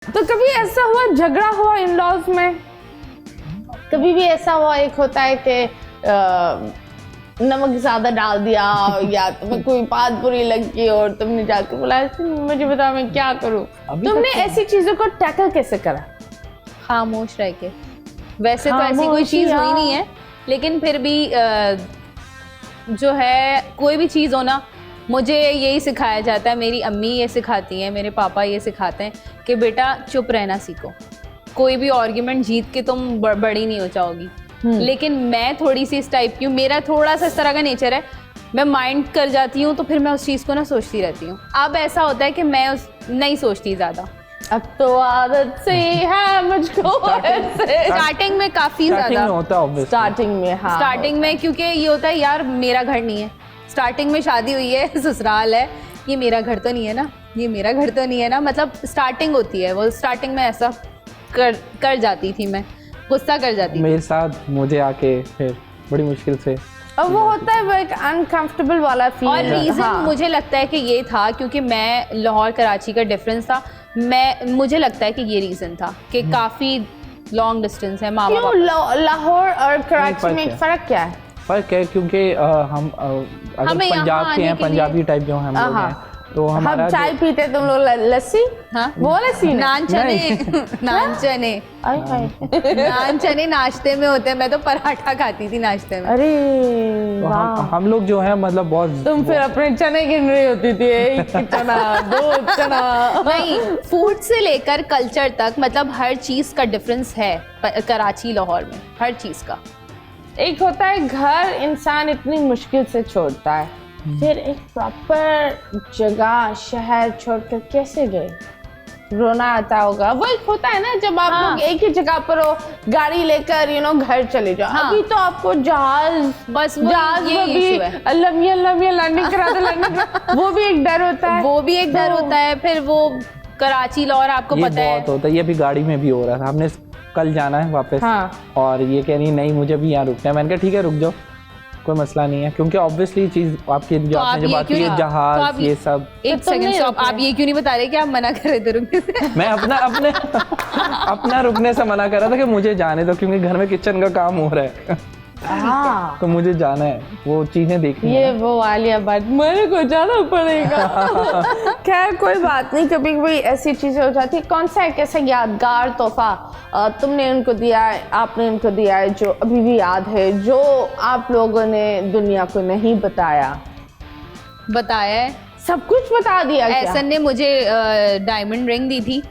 तो कभी ऐसा हुआ झगड़ा हुआ इन लॉज में? कभी भी ऐसा हुआ, एक होता है कि नमक ज्यादा डाल दिया या तुम्हें कोई बात बुरी लगी और तुमने जाके बोला मुझे बता मैं क्या करूं, तुमने ऐसी चीजों को टैकल कैसे करा? खामोश रह के। वैसे तो ऐसी कोई चीज हुई नहीं है, लेकिन फिर भी जो है कोई भी चीज़ हो ना, मुझे यही सिखाया जाता है, मेरी अम्मी ये सिखाती हैं, मेरे पापा ये सिखाते हैं कि बेटा चुप रहना सीखो, कोई भी आर्ग्यूमेंट जीत के तुम बड़ी नहीं हो जाओगी। लेकिन मैं थोड़ी सी इस टाइप की हूँ, मेरा थोड़ा सा इस तरह का नेचर है, मैं माइंड कर जाती हूँ तो फिर मैं उस चीज़ को ना सोचती रहती हूँ। अब ऐसा होता है कि मैं नहीं सोचती ज़्यादा, अब तो आदत से है मुझको ऐसे। स्टार्टिंग में काफ़ी ज़्यादा होता है, स्टार्टिंग में, हाँ स्टार्टिंग में, क्योंकि ये होता है यार मेरा घर नहीं है, स्टार्टिंग में शादी हुई है, ससुराल है, ये मेरा घर तो नहीं है ना, ये मेरा घर तो नहीं है ना, मतलब स्टार्टिंग होती है वो। स्टार्टिंग में ऐसा कर जाती थी, मैं गुस्सा कर जाती थी। मेरे साथ मुझे आके फिर बड़ी मुश्किल से, अब वो होता है वो एक अनकंफर्टेबल वाला फील। और रीज़न मुझे लगता है कि ये था क्योंकि मैं लाहौर कराची का डिफरेंस था, मुझे लगता है कि ये रीज़न था कि काफ़ी लॉन्ग डिस्टेंस है। क्यों लाहौर और कराची में फ़र्क क्या है? फ़र्क है क्योंकि हम अगर पंजाब के हैं, पंजाबी टाइप जो हम लोग हैं, तो हमारा हम चाय पीते तुम लोग लस्सी, हाँ वो लस्सी नान चने नान चने नान चने नाश्ते में होते हैं, मैं तो पराठा खाती थी नाश्ते में। अरे तो हम लोग जो है मतलब बहुत, तुम फिर अपने चने गिन रही होती थी, एक चना दो चना। नहीं, फूड से लेकर कल्चर तक मतलब हर चीज़ का डिफरेंस है कराची लाहौर में, हर चीज़ का। एक होता है घर इंसान इतनी मुश्किल से छोड़ता है, फिर एक प्रॉपर जगह शहर छोड़कर कैसे गए? रोना आता होगा। वो एक होता है ना जब आप लोग एक ही जगह पर हो, गाड़ी लेकर घर चले जाओ। अभी तो आपको जहाज, बस जहाज में भी लम्बिया लैंडिंग करा दो, वो भी एक डर होता है, वो भी एक डर होता है। फिर वो कराची लाहौर आपको पता है बहुत होता है, ये भी गाड़ी में भी हो रहा था। हमने कल जाना है वापस, और ये कह रही नहीं मुझे भी यहाँ रुकना है। मैंने कहा ठीक है रुक जाओ, कोई मसला नहीं है, क्योंकि ऑब्वियसली चीज आपकी जो आपने जो बात की है जहाज ये सब। एक सेकंड, आप ये क्यों नहीं बता रहे कि आप मना कर रहे थे रुकने से? मैं अपना रुकने से मना कर रहा था कि मुझे जाने दो, क्योंकि घर में किचन का काम हो रहा है। तो मुझे जाना है, वो चीजें देखनी ये वो वाली बात, मेरे को जाना पड़ेगा। खैर कोई बात नहीं, कभी कभी ऐसी चीजें हो जाती है। कौन सा एक ऐसा यादगार तोहफा तुमने उनको दिया है, आपने उनको दिया है, जो अभी भी याद है, जो आप लोगों ने दुनिया को नहीं बताया? बताया है, सब कुछ बता दिया। एहसन ने मुझे डायमंड रिंग दी थी,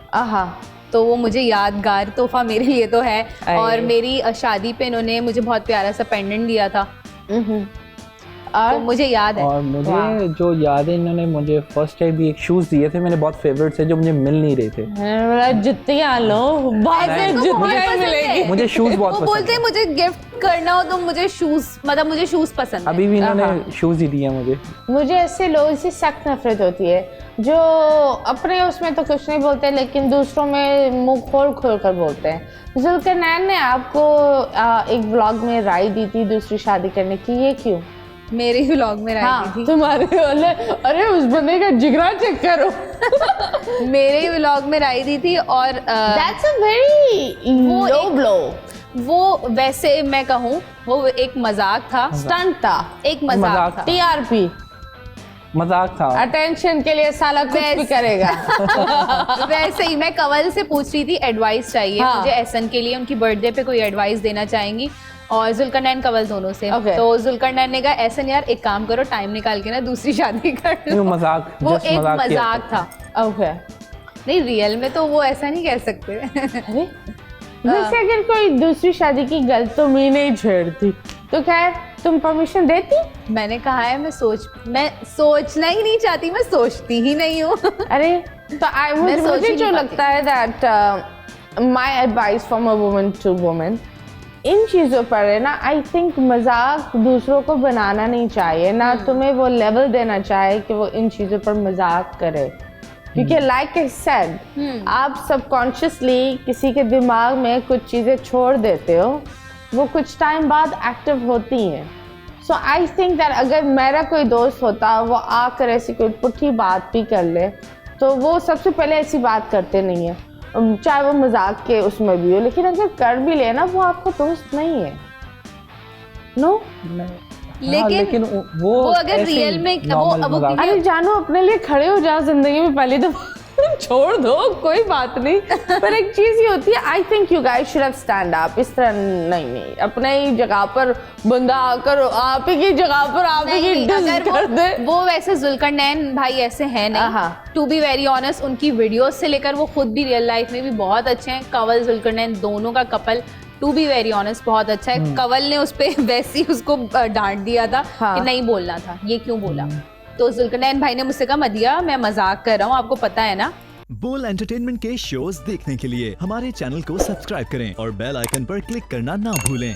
तो वो मुझे यादगार तोहफा मेरे लिए तो है। और मेरी शादी पे इन्होंने मुझे बहुत प्यारा सा पेंडेंट दिया था, तो मुझे याद है। और मुझे जो याद है, इन्होंने मुझे फर्स्ट टाइम भी एक शूज दिए थे, मेरे बहुत फेवरेट थे, जो मुझे मिल नहीं रहे थे। जुतियां लो, जुतियां मिलेगी। मुझे शूज बहुत पसंद है। वो बोलते हैं मुझे गिफ्ट करना हो तो मुझे शूज, मतलब मुझे शूज पसंद है। अभी भी इन्होंने शूज ही दिए मुझे। मुझे ऐसे लोगों से सख्त नफरत होती है जो अपने उसमें तो कुछ नहीं बोलते, लेकिन दूसरों में मुंह खोल कर बोलते हैं। जुल्करनैन ने आपको एक व्लॉग में राय दी थी दूसरी शादी करने की, ये क्यों? मेरे ही व्लॉग में राय दी थी। तुम्हारे वाले, अरे उस बंदे का जिगरा चेक करो। मेरे ही व्लॉग में राय दी थी, और that's a very low blow. वो वैसे मैं कहूँ वो एक मजाक था, स्टंट था, एक मजाक था, टीआरपी, मजाक था, अटेंशन के लिए साला कुछ भी करेगा। वैसे ही मैं कंवल से पूछ रही थी एडवाइस चाहिए मुझे एहसन के लिए, उनकी बर्थडे पे कोई एडवाइस देना चाहेंगी, और जुल्करनैन कंवल दोनों से। तो जुल्करनैन ने कहा एहसन यार एक काम करो, टाइम निकाल के ना दूसरी शादी कर लो। मजाक, वो एक मजाक था। ओके, नहीं रियल में तो वो ऐसा नहीं कह सकते। अरे वैसे अगर कोई दूसरी शादी की गलत तो मैं नहीं छेड़ती, तो खैर तुम परमिशन देती? मैंने कहा है मैं सोचना ही नहीं चाहती, मैं सोचती ही नहीं हूँ। अरे तो मुझे जो लगता है that my advice from a woman to woman, इन चीज़ों पर है ना, आई थिंक मजाक दूसरों को बनाना नहीं चाहिए ना, तुम्हें वो लेवल देना चाहिए कि वो इन चीज़ों पर मजाक करे, क्योंकि लाइक आई सेड, आप सबकॉन्शियसली किसी के दिमाग में कुछ चीज़ें छोड़ देते हो, वो कुछ टाइम बाद एक्टिव होती हैं। सो आई थिंक दैट अगर मेरा कोई दोस्त होता, वो आकर ऐसी कोई पुट्ठी बात भी कर ले, तो वो सबसे पहले ऐसी बात करते नहीं है, चाहे वो मजाक के उसमें भी हो, लेकिन अगर कर भी ले ना वो आपका दोस्त नहीं है। नो लेकिन वो अगर रियल में वो अरे जानो अपने लिए खड़े हो जाओ जिंदगी में पहली दफा छोड़ दो कोई बात नहीं, पर एक चीज ही होती है, I think you guys should have stand up. इस तरह नहीं अपने ही जगह पर बंदा आकर आप ही की जगह पर आप ही की डिस कर दे। वो वैसे जुल्करनैन भाई ऐसे हैं नहीं, टू बी वेरी ऑनेस्ट। उनकी वीडियोस से लेकर वो खुद भी रियल लाइफ में भी बहुत अच्छे हैं। कंवल जुल्करनैन दोनों का couple to be very honest बहुत अच्छा है। कंवल ने उस पे वैसे ही उसको डांट दिया था कि नहीं बोलना था, ये क्यों बोला, तो जुल्करनैन भाई ने मुझसे कहा मदिया मैं मजाक कर रहा हूँ, आपको पता है ना। बोल एंटरटेनमेंट के शोज देखने के लिए हमारे चैनल को सब्सक्राइब करें और बेल आइकन पर क्लिक करना ना भूलें।